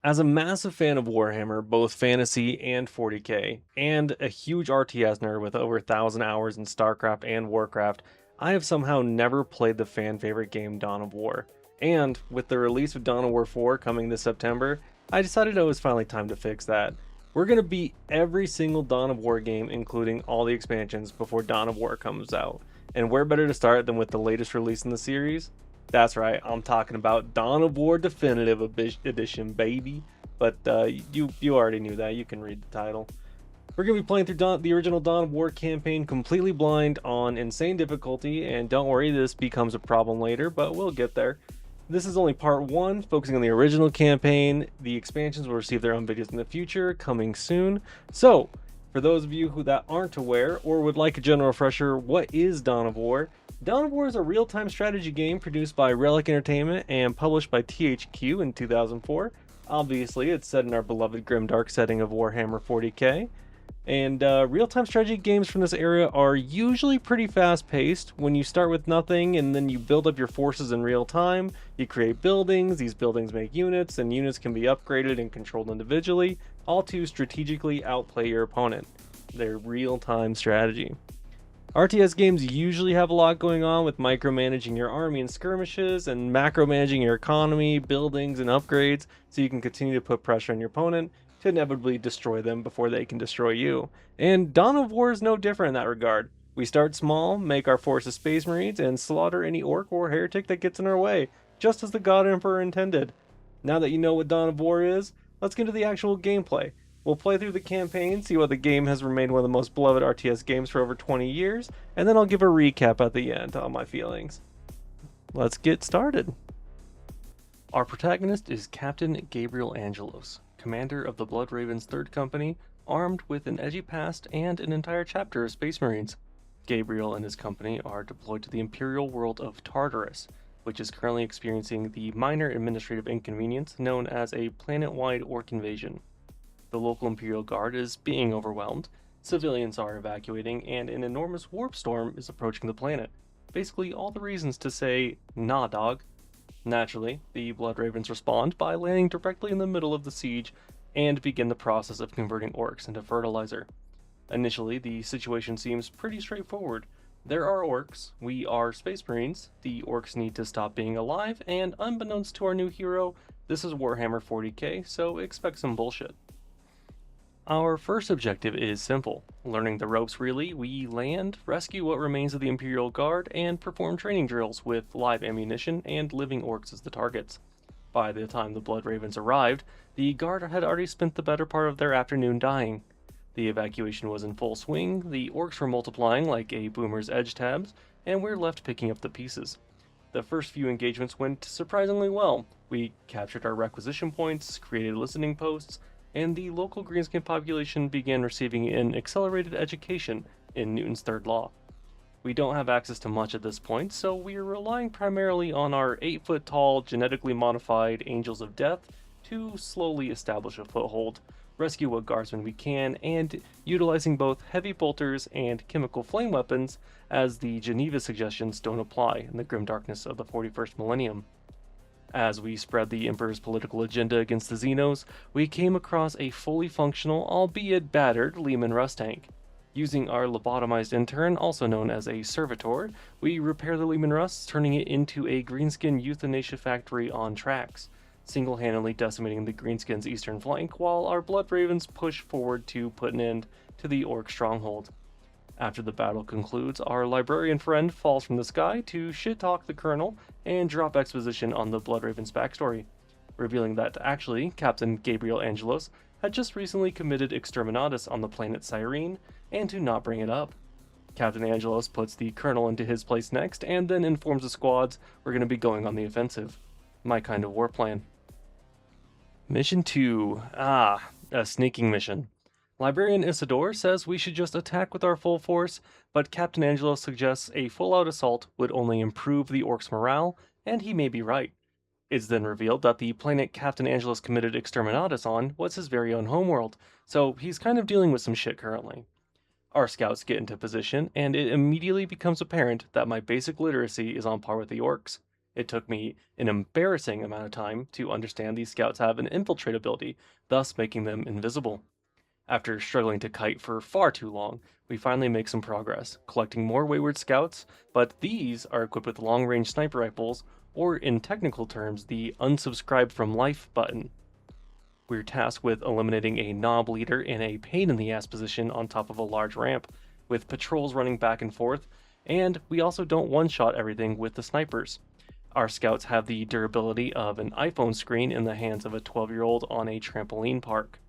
As a massive fan of Warhammer, both fantasy and 40K, and a huge RTS nerd with over 1,000 hours in StarCraft and Warcraft, I have somehow never played the fan favorite game Dawn of War. And with the release of Dawn of War 4 coming this September, I decided it was finally time to fix that. We're going to beat every single Dawn of War game, including all the expansions, before Dawn of War comes out. And where better to start than with the latest release in the series? That's right, I'm talking about Dawn of War Definitive Edition, baby. But you already knew that. You can read the title. We're gonna be playing through the original Dawn of War campaign completely blind on insane difficulty, and don't worry, this becomes a problem later, but we'll get there. This is only part one, focusing on the original campaign. The expansions will receive their own videos in the future, coming soon. So, for those of you that aren't aware or would like a general refresher, what is Dawn of War? Dawn of War is a real-time strategy game produced by Relic Entertainment and published by THQ in 2004. Obviously, it's set in our beloved grimdark setting of Warhammer 40K. And real-time strategy games from this era are usually pretty fast-paced. When you start with nothing and then you build up your forces in real time, you create buildings, these buildings make units, and units can be upgraded and controlled individually, all to strategically outplay your opponent. They're real-time strategy. RTS games usually have a lot going on with micromanaging your army and skirmishes and macro-managing your economy, buildings, and upgrades so you can continue to put pressure on your opponent to inevitably destroy them before they can destroy you. And Dawn of War is no different in that regard. We start small, make our forces Space Marines, and slaughter any Ork or Heretic that gets in our way, just as the God Emperor intended. Now that you know what Dawn of War is, let's get into the actual gameplay. We'll play through the campaign, see why the game has remained one of the most beloved RTS games for over 20 years, and then I'll give a recap at the end on my feelings. Let's get started. Our protagonist is Captain Gabriel Angelos, commander of the Blood Ravens 3rd Company, armed with an edgy past and an entire chapter of Space Marines. Gabriel and his company are deployed to the Imperial world of Tartarus, which is currently experiencing the minor administrative inconvenience known as a planet-wide Ork invasion. The local Imperial Guard is being overwhelmed, civilians are evacuating, and an enormous warp storm is approaching the planet. Basically, all the reasons to say, nah, dog. Naturally, the Blood Ravens respond by landing directly in the middle of the siege and begin the process of converting Orks into fertilizer. Initially, the situation seems pretty straightforward. There are Orks, we are Space Marines, the Orks need to stop being alive, and unbeknownst to our new hero, this is Warhammer 40K, so expect some bullshit. Our first objective is simple. Learning the ropes really, we land, rescue what remains of the Imperial Guard, and perform training drills with live ammunition and living Orks as the targets. By the time the Blood Ravens arrived, the Guard had already spent the better part of their afternoon dying. The evacuation was in full swing, the Orks were multiplying like a boomer's edge tabs, and we're left picking up the pieces. The first few engagements went surprisingly well. We captured our requisition points, created listening posts, and the local greenskin population began receiving an accelerated education in Newton's third law. We don't have access to much at this point, so we are relying primarily on our 8-foot-tall, genetically modified Angels of Death to slowly establish a foothold, rescue what guardsmen we can, and utilizing both heavy bolters and chemical flame weapons, as the Geneva suggestions don't apply in the grim darkness of the 41st millennium. As we spread the Emperor's political agenda against the Xenos, we came across a fully functional, albeit battered, Leman Russ tank. Using our lobotomized intern, also known as a servitor, we repair the Leman Russ, turning it into a greenskin euthanasia factory on tracks, single-handedly decimating the greenskins' eastern flank while our Blood Ravens push forward to put an end to the Ork stronghold. After the battle concludes, our librarian friend falls from the sky to shit-talk the Colonel and drop exposition on the Blood Raven's backstory, revealing that actually Captain Gabriel Angelos had just recently committed exterminatus on the planet Cyrene, and to not bring it up. Captain Angelos puts the Colonel into his place next, and then informs the squads we're going to be going on the offensive. My kind of war plan. Mission 2. A sneaking mission. Librarian Isidore says we should just attack with our full force, but Captain Angelos suggests a full-out assault would only improve the Orks' morale, and he may be right. It's then revealed that the planet Captain Angelos committed exterminatus on was his very own homeworld, so he's kind of dealing with some shit currently. Our scouts get into position, and it immediately becomes apparent that my basic literacy is on par with the Orks. It took me an embarrassing amount of time to understand these scouts have an infiltrate ability, thus making them invisible. After struggling to kite for far too long, we finally make some progress, collecting more wayward scouts, but these are equipped with long-range sniper rifles, or in technical terms, the unsubscribe from life button. We're tasked with eliminating a knob leader in a pain-in-the-ass position on top of a large ramp, with patrols running back and forth, and we also don't one-shot everything with the snipers. Our scouts have the durability of an iPhone screen in the hands of a 12-year-old on a trampoline park.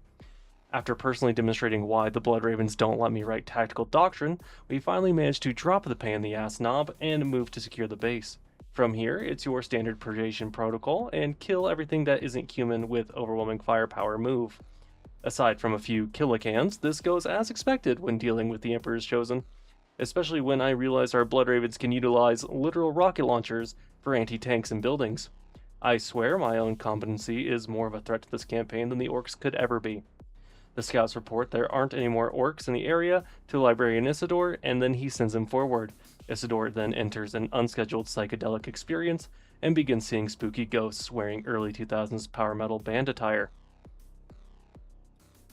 After personally demonstrating why the Blood Ravens don't let me write tactical doctrine, we finally managed to drop the pain-in-the-ass knob and move to secure the base. From here, it's your standard purgation protocol and kill everything that isn't human with overwhelming firepower move. Aside from a few killicans, this goes as expected when dealing with the Emperor's Chosen, especially when I realize our Blood Ravens can utilize literal rocket launchers for anti-tanks and buildings. I swear my own competency is more of a threat to this campaign than the Orks could ever be. The scouts report there aren't any more Orks in the area to Librarian Isidore, and then he sends them forward. Isidore then enters an unscheduled psychedelic experience and begins seeing spooky ghosts wearing early 2000s power metal band attire.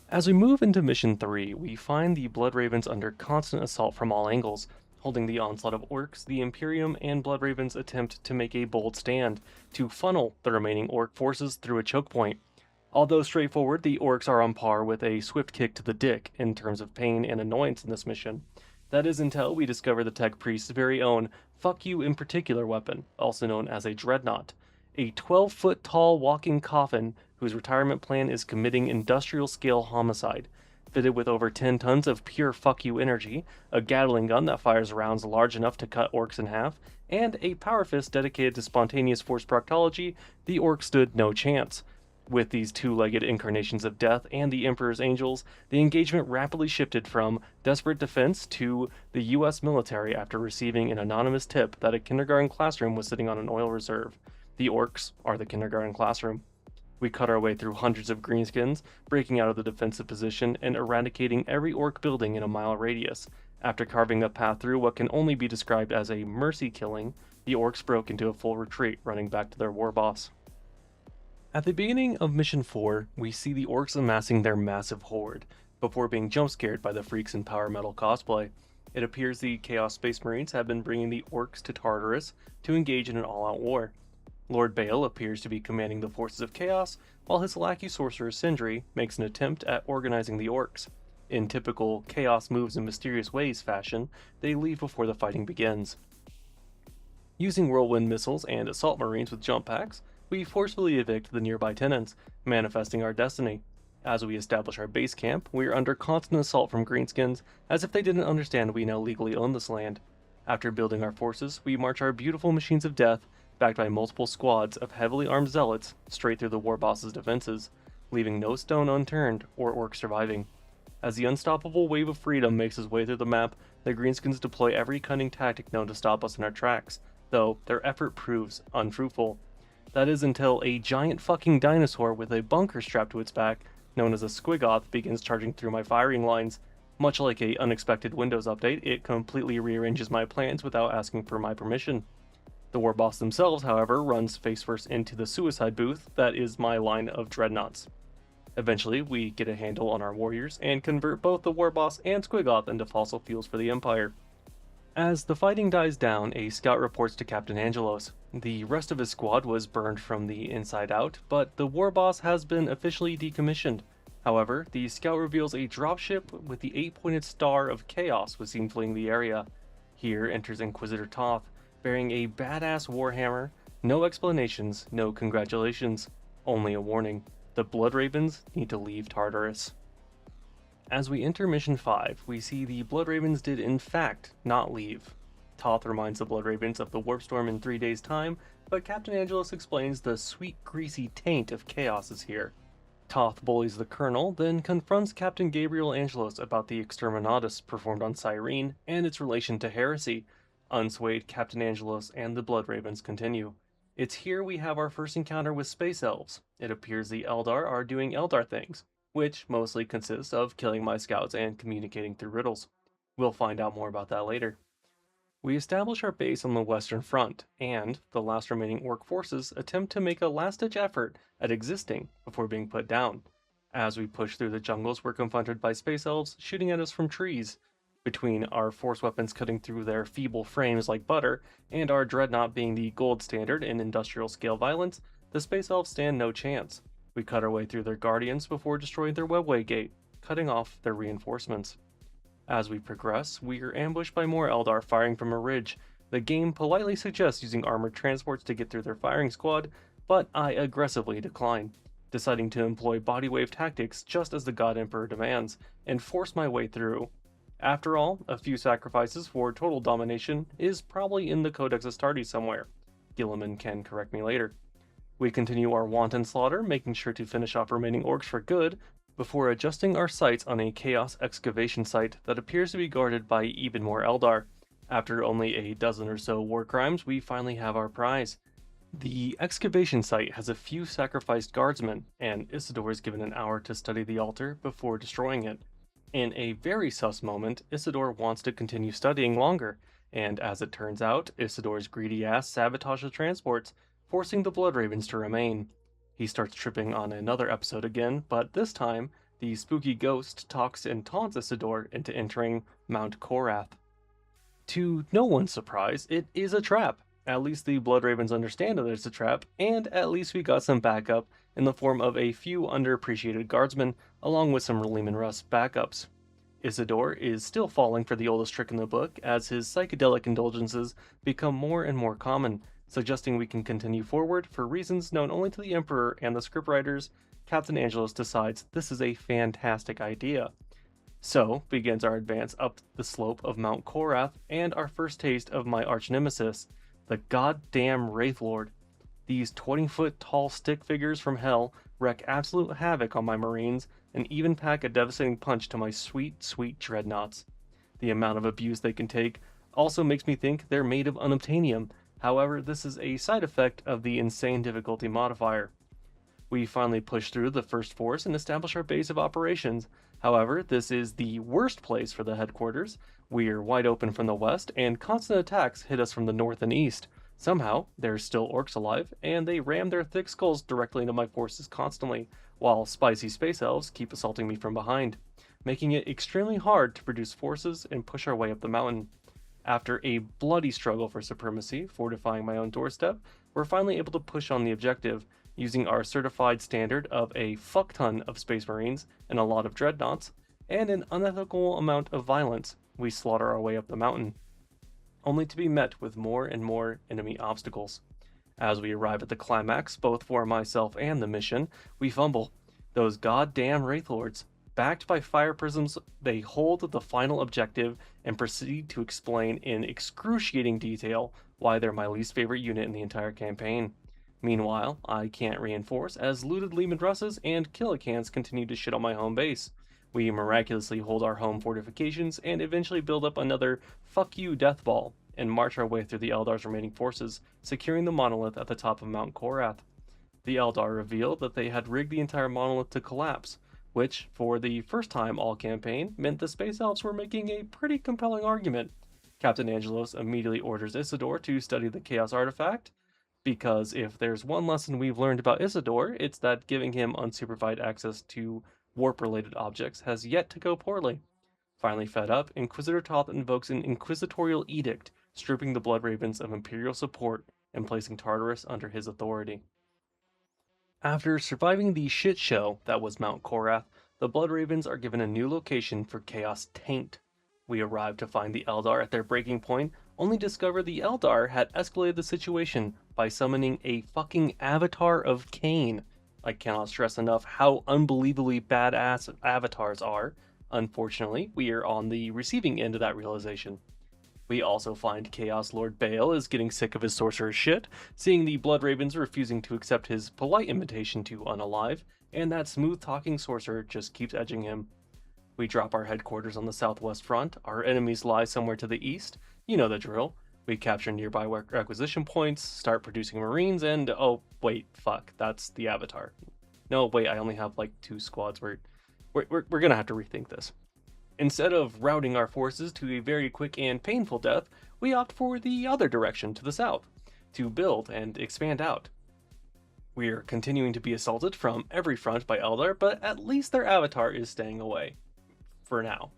As we move into Mission 3, we find the Blood Ravens under constant assault from all angles. Holding the onslaught of Orks, the Imperium and Blood Ravens attempt to make a bold stand, to funnel the remaining Ork forces through a choke point. Although straightforward, the Orks are on par with a swift kick to the dick in terms of pain and annoyance in this mission. That is until we discover the Tech Priest's very own fuck you in particular weapon, also known as a dreadnought. A 12-foot tall walking coffin whose retirement plan is committing industrial scale homicide. Fitted with over 10 tons of pure fuck you energy, a Gatling gun that fires rounds large enough to cut Orks in half, and a power fist dedicated to spontaneous force proctology, the Orks stood no chance. With these two-legged incarnations of death and the Emperor's Angels, the engagement rapidly shifted from desperate defense to the US military after receiving an anonymous tip that a kindergarten classroom was sitting on an oil reserve. The Orks are the kindergarten classroom. We cut our way through hundreds of greenskins, breaking out of the defensive position and eradicating every Ork building in a mile radius. After carving a path through what can only be described as a mercy killing, the Orks broke into a full retreat, running back to their war boss. At the beginning of Mission 4, we see the Orks amassing their massive horde, before being jump-scared by the freaks in power metal cosplay. It appears the Chaos Space Marines have been bringing the Orks to Tartarus to engage in an all-out war. Lord Bale appears to be commanding the forces of Chaos, while his lackey sorcerer Sindri makes an attempt at organizing the Orks. In typical Chaos moves in mysterious ways fashion, they leave before the fighting begins. Using whirlwind missiles and assault marines with jump packs, we forcefully evict the nearby tenants, manifesting our destiny. As we establish our base camp, we are under constant assault from greenskins, as if they didn't understand we now legally own this land. After building our forces, we march our beautiful machines of death, backed by multiple squads of heavily armed zealots, straight through the war boss's defenses, leaving no stone unturned or Ork surviving. As the unstoppable wave of freedom makes its way through the map, the greenskins deploy every cunning tactic known to stop us in our tracks, though their effort proves unfruitful. That is until a giant fucking dinosaur with a bunker strapped to its back, known as a squigoth, begins charging through my firing lines. Much like a unexpected Windows update, it completely rearranges my plans without asking for my permission. The war boss themselves, however, runs face first into the suicide booth that is my line of dreadnoughts. Eventually, we get a handle on our warriors and convert both the war boss and squigoth into fossil fuels for the Empire. As the fighting dies down, a scout reports to Captain Angelos. The rest of his squad was burned from the inside out, but the war boss has been officially decommissioned. However, the scout reveals a dropship with the 8-pointed star of chaos was seen fleeing the area. Here enters Inquisitor Toth, bearing a badass warhammer. No explanations, no congratulations, only a warning. The Blood Ravens need to leave Tartarus. As we enter Mission 5, we see the Blood Ravens did in fact not leave. Toth reminds the Blood Ravens of the warp storm in 3 days' time, but Captain Angelos explains the sweet greasy taint of chaos is here. Toth bullies the Colonel, then confronts Captain Gabriel Angelos about the exterminatus performed on Cyrene and its relation to heresy. Unswayed, Captain Angelos and the Blood Ravens continue. It's here we have our first encounter with space elves. It appears the Eldar are doing Eldar things, which mostly consists of killing my scouts and communicating through riddles. We'll find out more about that later. We establish our base on the Western Front, and the last remaining Orc forces attempt to make a last-ditch effort at existing before being put down. As we push through the jungles, we're confronted by space elves shooting at us from trees. Between our force weapons cutting through their feeble frames like butter, and our dreadnought being the gold standard in industrial scale violence, the space elves stand no chance. We cut our way through their guardians before destroying their webway gate, cutting off their reinforcements. As we progress, we are ambushed by more Eldar firing from a ridge. The game politely suggests using armored transports to get through their firing squad, but I aggressively decline, deciding to employ body wave tactics just as the God Emperor demands, and force my way through. After all, a few sacrifices for total domination is probably in the Codex Astartes somewhere. Gilliman can correct me later. We continue our wanton slaughter, making sure to finish off remaining orcs for good, before adjusting our sights on a Chaos excavation site that appears to be guarded by even more Eldar. After only a dozen or so war crimes, we finally have our prize. The excavation site has a few sacrificed guardsmen, and Isidore is given an hour to study the altar before destroying it. In a very sus moment, Isidore wants to continue studying longer, and as it turns out, Isidore's greedy ass sabotages transports, forcing the Blood Ravens to remain. He starts tripping on another episode again, but this time, the spooky ghost talks and taunts Isidore into entering Mount Korath. To no one's surprise, it is a trap. At least the Blood Ravens understand that it's a trap, and at least we got some backup in the form of a few underappreciated guardsmen, along with some Lehman Russ backups. Isidore is still falling for the oldest trick in the book, as his psychedelic indulgences become more and more common, suggesting we can continue forward for reasons known only to the Emperor and the scriptwriters. Captain Angelos decides this is a fantastic idea. So begins our advance up the slope of Mount Korath and our first taste of my arch nemesis, the goddamn Wraith Lord. These 20-foot tall stick figures from hell wreak absolute havoc on my marines and even pack a devastating punch to my sweet, sweet dreadnoughts. The amount of abuse they can take also makes me think they're made of unobtainium. However, this is a side effect of the insane difficulty modifier. We finally push through the first force and establish our base of operations. However, this is the worst place for the headquarters. We are wide open from the west, and constant attacks hit us from the north and east. Somehow, there's still orcs alive, and they ram their thick skulls directly into my forces constantly, while spicy space elves keep assaulting me from behind, making it extremely hard to produce forces and push our way up the mountain. After a bloody struggle for supremacy, fortifying my own doorstep, we're finally able to push on the objective, using our certified standard of a fuckton of Space Marines and a lot of dreadnoughts, and an unethical amount of violence. We slaughter our way up the mountain, only to be met with more and more enemy obstacles. As we arrive at the climax, both for myself and the mission, we fumble. Those goddamn Wraithlords, backed by fire prisms, they hold the final objective and proceed to explain in excruciating detail why they're my least favorite unit in the entire campaign. Meanwhile, I can't reinforce as looted Lehman Russes and Killicans continue to shit on my home base. We miraculously hold our home fortifications and eventually build up another fuck you death ball and march our way through the Eldar's remaining forces, securing the monolith at the top of Mount Korath. The Eldar revealed that they had rigged the entire monolith to collapse, which, for the first time all campaign, meant the Space Elves were making a pretty compelling argument. Captain Angelos immediately orders Isidore to study the Chaos artifact, because if there's one lesson we've learned about Isidore, it's that giving him unsupervised access to warp-related objects has yet to go poorly. Finally fed up, Inquisitor Toth invokes an inquisitorial edict, stripping the Blood Ravens of Imperial support and placing Tartarus under his authority. After surviving the shit show that was Mount Korath, the Blood Ravens are given a new location for Chaos Taint. We arrive to find the Eldar at their breaking point, only discover the Eldar had escalated the situation by summoning a fucking avatar of Cain. I cannot stress enough how unbelievably badass avatars are. Unfortunately, we are on the receiving end of that realization. We also find Chaos Lord Baal is getting sick of his sorcerer shit, seeing the Blood Ravens refusing to accept his polite invitation to unalive, and that smooth-talking sorcerer just keeps edging him. We drop our headquarters on the southwest front, our enemies lie somewhere to the east, you know the drill. We capture nearby acquisition points, start producing marines, and oh wait, fuck, that's the avatar. No, wait, I only have like 2 squads. We're gonna have to rethink this. Instead of routing our forces to a very quick and painful death, we opt for the other direction to the south, to build and expand out. We're continuing to be assaulted from every front by Eldar, but at least their avatar is staying away. For now.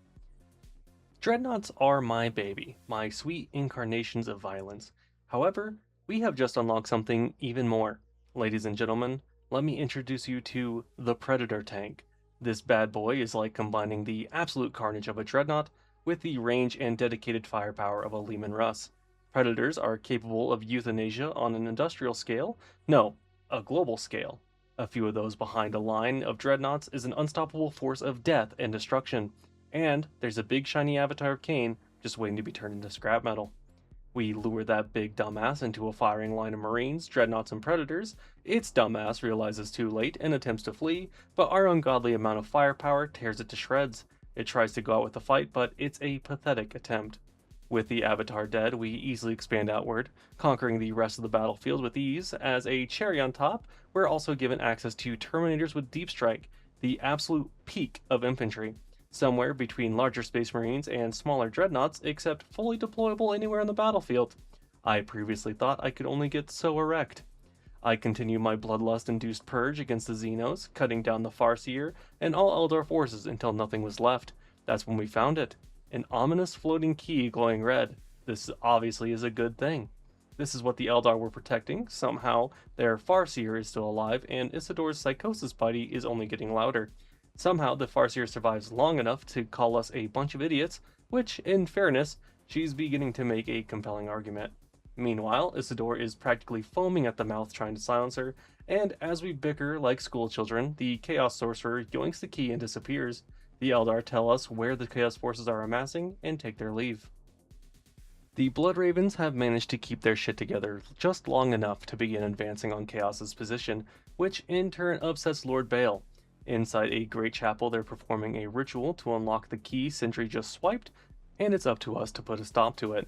Dreadnoughts are my baby, my sweet incarnations of violence. However, we have just unlocked something even more. Ladies and gentlemen, let me introduce you to the Predator tank. This bad boy is like combining the absolute carnage of a Dreadnought with the range and dedicated firepower of a Leman Russ. Predators are capable of euthanasia on an industrial scale. No, a global scale. A few of those behind a line of dreadnoughts is an unstoppable force of death and destruction. And there's a big shiny avatar of Cain just waiting to be turned into scrap metal. We lure that big dumbass into a firing line of Marines, Dreadnoughts, and Predators. Its dumbass realizes too late and attempts to flee, but our ungodly amount of firepower tears it to shreds. It tries to go out with the fight, but it's a pathetic attempt. With the Avatar dead, we easily expand outward, conquering the rest of the battlefield with ease. As a cherry on top, we're also given access to Terminators with Deep Strike, the absolute peak of infantry, somewhere between larger Space Marines and smaller Dreadnoughts, except fully deployable anywhere on the battlefield. I previously thought I could only get so erect. I continue my bloodlust-induced purge against the Xenos, cutting down the Farseer and all Eldar forces until nothing was left. That's when we found it. An ominous floating key glowing red. This obviously is a good thing. This is what the Eldar were protecting. Somehow, their Farseer is still alive, and Isildur's Psychosis buddy is only getting louder. Somehow, the Farseer survives long enough to call us a bunch of idiots, which, in fairness, she's beginning to make a compelling argument. Meanwhile, Isildur is practically foaming at the mouth trying to silence her, and as we bicker like schoolchildren, the Chaos Sorcerer yoinks the key and disappears. The Eldar tell us where the Chaos forces are amassing and take their leave. The Blood Ravens have managed to keep their shit together just long enough to begin advancing on Chaos's position, which in turn upsets Lord Bael. Inside a great chapel, they're performing a ritual to unlock the key Sentry just swiped, and it's up to us to put a stop to it.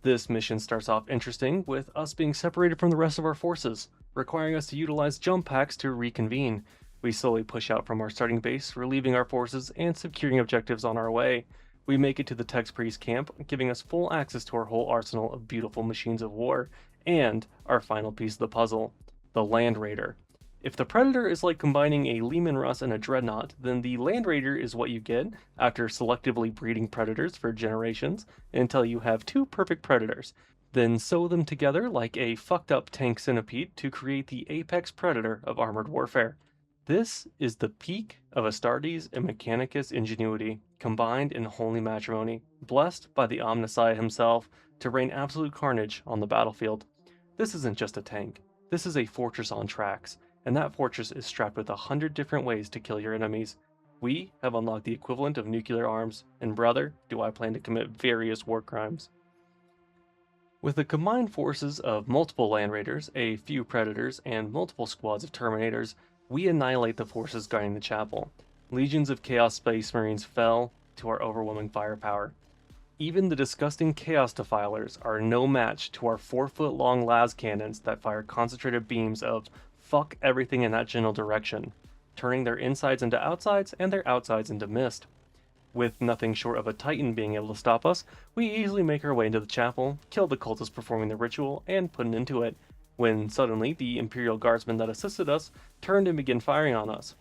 This mission starts off interesting, with us being separated from the rest of our forces, requiring us to utilize jump packs to reconvene. We slowly push out from our starting base, relieving our forces and securing objectives on our way. We make it to the Tex Priest camp, giving us full access to our whole arsenal of beautiful machines of war, and our final piece of the puzzle, the Land Raider. If the Predator is like combining a Leman Russ and a Dreadnought, then the Land Raider is what you get after selectively breeding Predators for generations until you have two perfect Predators. Then sew them together like a fucked up tank centipede to create the apex predator of armored warfare. This is the peak of Astartes and Mechanicus ingenuity, combined in holy matrimony, blessed by the Omnissiah himself to rain absolute carnage on the battlefield. This isn't just a tank, this is a fortress on tracks, and that fortress is strapped with 100 different ways to kill your enemies. We have unlocked the equivalent of nuclear arms, and brother, do I plan to commit various war crimes. With the combined forces of multiple Land Raiders, a few Predators, and multiple squads of Terminators, we annihilate the forces guarding the chapel. Legions of Chaos Space Marines fell to our overwhelming firepower. Even the disgusting Chaos Defilers are no match to our 4-foot-long las cannons that fire concentrated beams of fuck everything in that general direction, turning their insides into outsides and their outsides into mist. With nothing short of a Titan being able to stop us, we easily make our way into the chapel, kill the cultists performing the ritual, and put an end to it, when suddenly the Imperial Guardsmen that assisted us turned and began firing on us.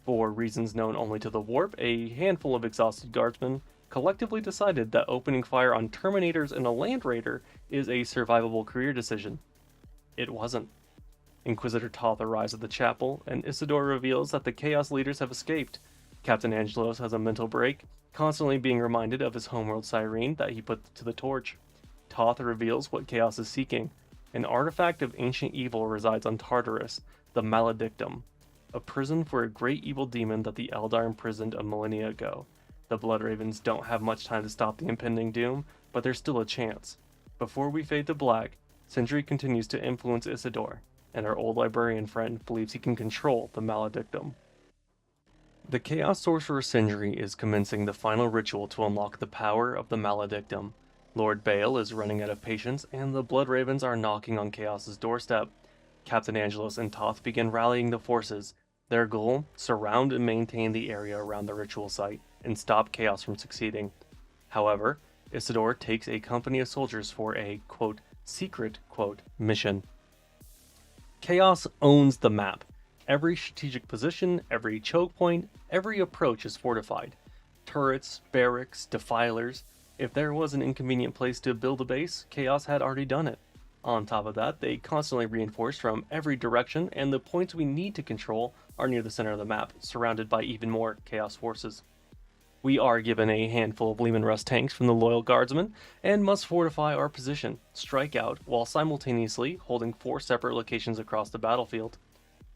For reasons known only to the Warp, a handful of exhausted Guardsmen collectively decided that opening fire on Terminators and a Land Raider is a survivable career decision. It wasn't. Inquisitor Toth arrives at the chapel, and Isildur reveals that the Chaos leaders have escaped. Captain Angelos has a mental break, constantly being reminded of his homeworld Cyrene that he put to the torch. Toth reveals what Chaos is seeking. An artifact of ancient evil resides on Tartarus, the Maledictum, a prison for a great evil demon that the Eldar imprisoned a millennia ago. The Blood Ravens don't have much time to stop the impending doom, but there's still a chance. Before we fade to black, Sindri continues to influence Isildur, and our old librarian friend believes he can control the Maledictum. The Chaos Sorcerer Sindri is commencing the final ritual to unlock the power of the Maledictum. Lord Bael is running out of patience, and the Blood Ravens are knocking on Chaos's doorstep. Captain Angelos and begin rallying the forces. Their goal, surround and maintain the area around the ritual site. and stop Chaos from succeeding. However, Isidore takes a company of soldiers for a, quote, secret, quote, mission. Chaos owns the map. Every strategic position, every choke point, every approach is fortified. Turrets, barracks, defilers. If there was an inconvenient place to build a base, Chaos had already done it. On top of that, they constantly reinforce from every direction, and the points we need to control are near the center of the map, surrounded by even more Chaos forces. We are given a handful of Leman Russ tanks from the Loyal Guardsmen, and must fortify our position, strike out, while simultaneously holding 4 separate locations across the battlefield.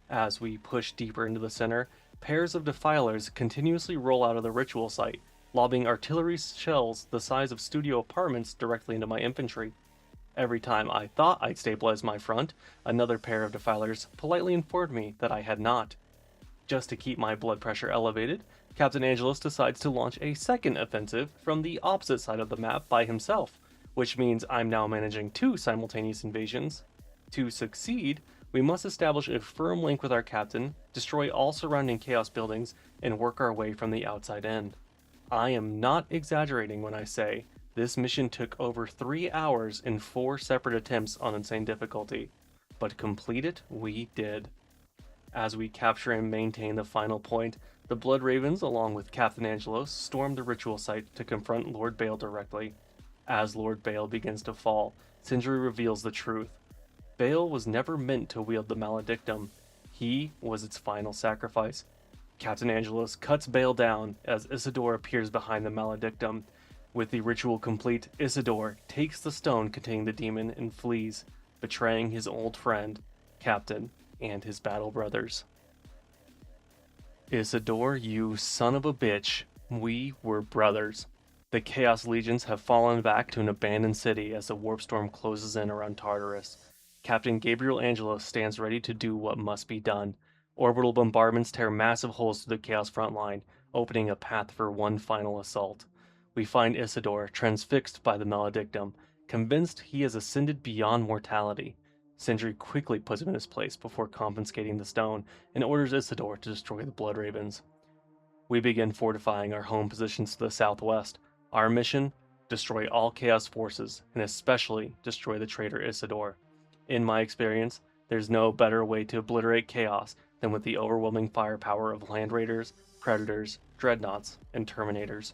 As we push deeper into the center, pairs of defilers continuously roll out of the ritual site, lobbing artillery shells the size of studio apartments directly into my infantry. Every time I thought I'd stabilize my front, another pair of defilers politely informed me that I had not. Just to keep my blood pressure elevated, Captain Angelos decides to launch a second offensive from the opposite side of the map by himself, which means I'm now managing 2 simultaneous invasions. To succeed, we must establish a firm link with our captain, destroy all surrounding Chaos buildings, and work our way from the outside in. I am not exaggerating when I say this mission took over 3 hours in 4 separate attempts on insane difficulty, but complete it we did. As we capture and maintain the final point, the Blood Ravens, along with Captain Angelos, storm the ritual site to confront Lord Bale directly. As Lord Bale begins to fall, Sindri reveals the truth. Bale was never meant to wield the Maledictum. He was its final sacrifice. Captain Angelos cuts Bale down as Isidore appears behind the Maledictum. With the ritual complete, Isidore takes the stone containing the demon and flees, betraying his old friend, Captain, and his battle brothers. Isidore, you son of a bitch. We were brothers. The Chaos Legions have fallen back to an abandoned city as the warp storm closes in around Tartarus. Captain Gabriel Angelos stands ready to do what must be done. Orbital bombardments tear massive holes through the Chaos front line, opening a path for one final assault. We find Isidore transfixed by the Maledictum, convinced he has ascended beyond mortality. Sindri quickly puts him in his place before confiscating the stone and orders Isidore to destroy the Blood Ravens. We begin fortifying our home positions to the southwest. Our mission? Destroy all Chaos forces, and especially destroy the traitor Isidore. In my experience, there's no better way to obliterate Chaos than with the overwhelming firepower of Land Raiders, Predators, Dreadnoughts, and Terminators.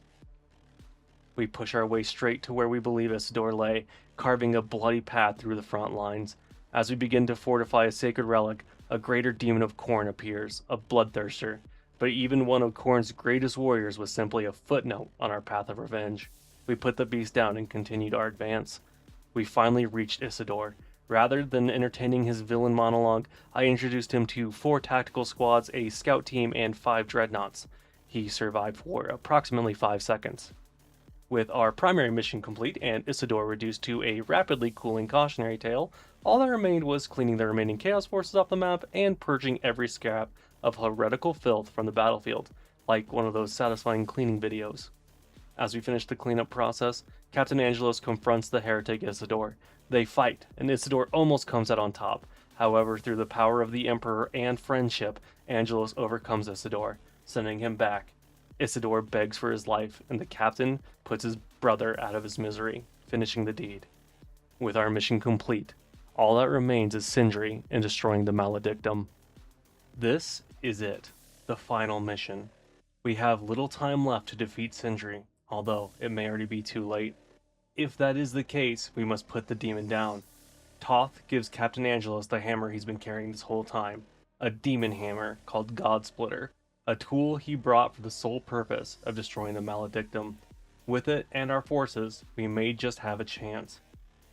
We push our way straight to where we believe Isidore lay, carving a bloody path through the front lines. As we begin to fortify a sacred relic, a greater demon of Khorne appears, a bloodthirster. But even one of Khorne's greatest warriors was simply a footnote on our path of revenge. We put the beast down and continued our advance. We finally reached Isidore. Rather than entertaining his villain monologue, I introduced him to 4 tactical squads, a scout team, and 5 dreadnoughts. He survived for approximately 5 seconds. With our primary mission complete and Isidore reduced to a rapidly cooling cautionary tale, all that remained was cleaning the remaining Chaos forces off the map and purging every scrap of heretical filth from the battlefield, like one of those satisfying cleaning videos. As we finish the cleanup process, Captain Angelos confronts the heretic Isidore. They fight, and Isidore almost comes out on top. However, through the power of the Emperor and friendship, Angelos overcomes Isidore, sending him back. Isidore begs for his life, and the captain puts his brother out of his misery, finishing the deed. With our mission complete, all that remains is Sindri and destroying the Maledictum. This is it, the final mission. We have little time left to defeat Sindri, although it may already be too late. If that is the case, we must put the demon down. Toth gives Captain Angelos the hammer he's been carrying this whole time, a demon hammer called Godsplitter, a tool he brought for the sole purpose of destroying the Maledictum. With it and our forces, we may just have a chance.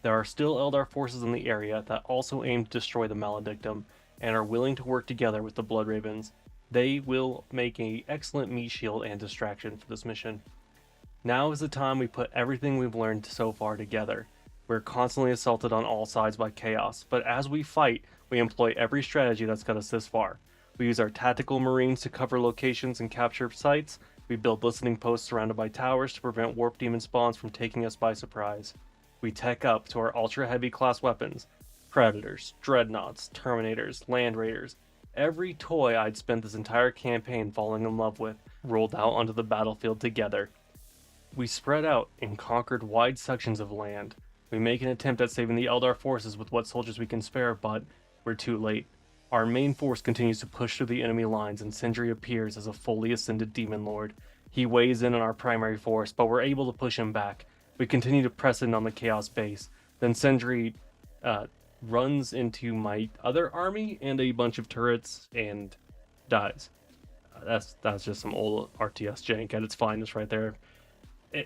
There are still Eldar forces in the area that also aim to destroy the Maledictum, and are willing to work together with the Blood Ravens. They will make an excellent meat shield and distraction for this mission. Now is the time we put everything we've learned so far together. We're constantly assaulted on all sides by Chaos, but as we fight, we employ every strategy that's got us this far. We use our tactical marines to cover locations and capture sites. We build listening posts surrounded by towers to prevent warp demon spawns from taking us by surprise. We tech up to our ultra heavy class weapons. Predators, Dreadnoughts, Terminators, Land Raiders. Every toy I'd spent this entire campaign falling in love with, rolled out onto the battlefield together. We spread out and conquered wide sections of land. We make an attempt at saving the Eldar forces with what soldiers we can spare, but we're too late. Our main force continues to push through the enemy lines, and Sindri appears as a fully ascended demon lord. He weighs in on our primary force, but we're able to push him back. We continue to press in on the Chaos base. Then Sindri runs into my other army and a bunch of turrets and dies. That's just some old RTS jank at its finest right there.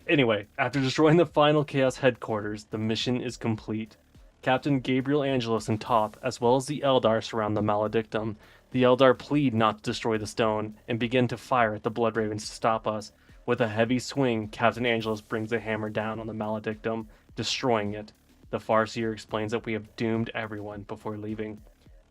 Anyway, after destroying the final Chaos headquarters, the mission is complete. Captain Gabriel Angelos and Toth, as well as the Eldar, surround the Maledictum. The Eldar plead not to destroy the stone, and begin to fire at the Blood Ravens to stop us. With a heavy swing, Captain Angelos brings a hammer down on the Maledictum, destroying it. The Farseer explains that we have doomed everyone before leaving.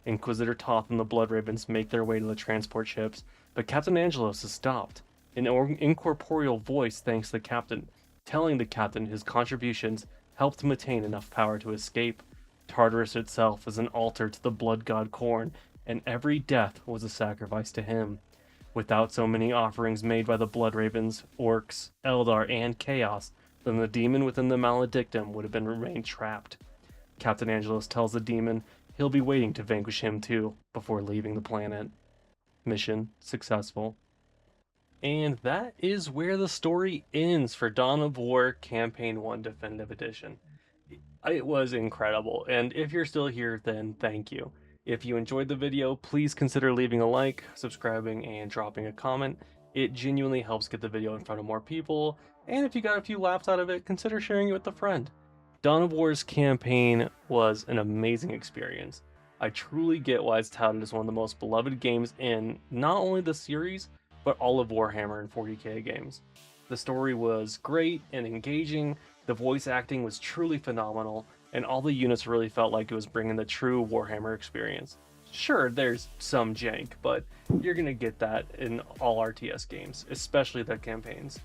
Inquisitor Toth and the Blood Ravens make their way to the transport ships, but Captain Angelos is stopped. An incorporeal voice thanks the captain, telling the captain his contributions helped him attain enough power to escape. Tartarus itself is an altar to the blood god Khorne, and every death was a sacrifice to him. Without so many offerings made by the Blood Ravens, Orks, Eldar, and Chaos, then the demon within the Maledictum would have been remained trapped. Captain Angelos tells the demon he'll be waiting to vanquish him too, before leaving the planet. Mission successful. And that is where the story ends for Dawn of War Campaign 1 Definitive Edition. It was incredible, and if you're still here, then thank you. If you enjoyed the video, please consider leaving a like, subscribing, and dropping a comment. It genuinely helps get the video in front of more people, and if you got a few laughs out of it, consider sharing it with a friend. Dawn of War's campaign was an amazing experience. I truly get why it's touted as one of the most beloved games in not only the series, but all of Warhammer and 40K games. The story was great and engaging, the voice acting was truly phenomenal, and all the units really felt like it was bringing the true Warhammer experience. Sure, there's some jank, but you're gonna get that in all RTS games, especially the campaigns.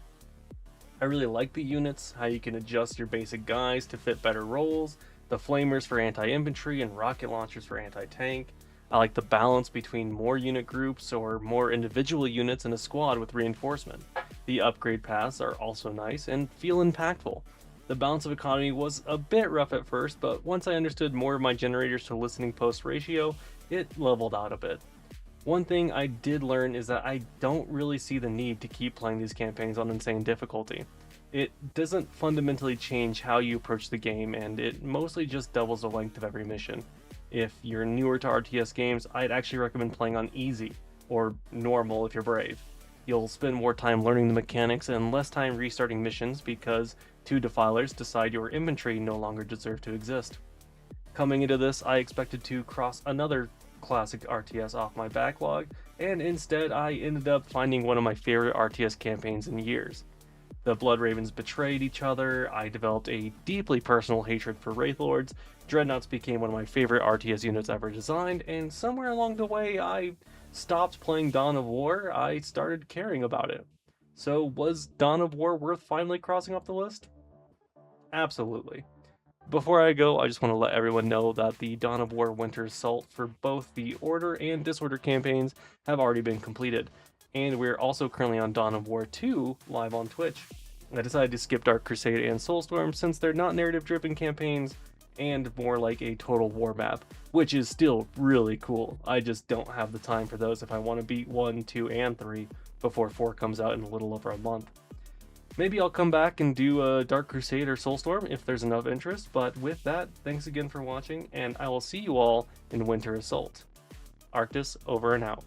I really like the units, how you can adjust your basic guys to fit better roles, the flamers for anti-infantry and rocket launchers for anti-tank. I like the balance between more unit groups or more individual units in a squad with reinforcement. The upgrade paths are also nice and feel impactful. The balance of economy was a bit rough at first, but once I understood more of my generators to listening post ratio, it leveled out a bit. One thing I did learn is that I don't really see the need to keep playing these campaigns on insane difficulty. It doesn't fundamentally change how you approach the game, and it mostly just doubles the length of every mission. If you're newer to RTS games, I'd actually recommend playing on easy, or normal if you're brave. You'll spend more time learning the mechanics and less time restarting missions because two defilers decide your infantry no longer deserve to exist. Coming into this, I expected to cross another classic RTS off my backlog, and instead I ended up finding one of my favorite RTS campaigns in years. The Blood Ravens betrayed each other, I developed a deeply personal hatred for Wraith Lords, Dreadnoughts became one of my favorite RTS units ever designed, and somewhere along the way I stopped playing Dawn of War, I started caring about it. So was Dawn of War worth finally crossing off the list? Absolutely. Before I go, I just want to let everyone know that the Dawn of War Winter Assault for both the Order and Disorder campaigns have already been completed, and we're also currently on Dawn of War 2 live on Twitch. I decided to skip Dark Crusade and Soulstorm since they're not narrative-driven campaigns and more like a total war map, which is still really cool. I just don't have the time for those if I want to beat 1, 2, and 3 before 4 comes out in a little over a month. Maybe I'll come back and do a Dark Crusade or Soulstorm if there's enough interest, but with that, thanks again for watching, and I will see you all in Winter Assault. Arctis over and out.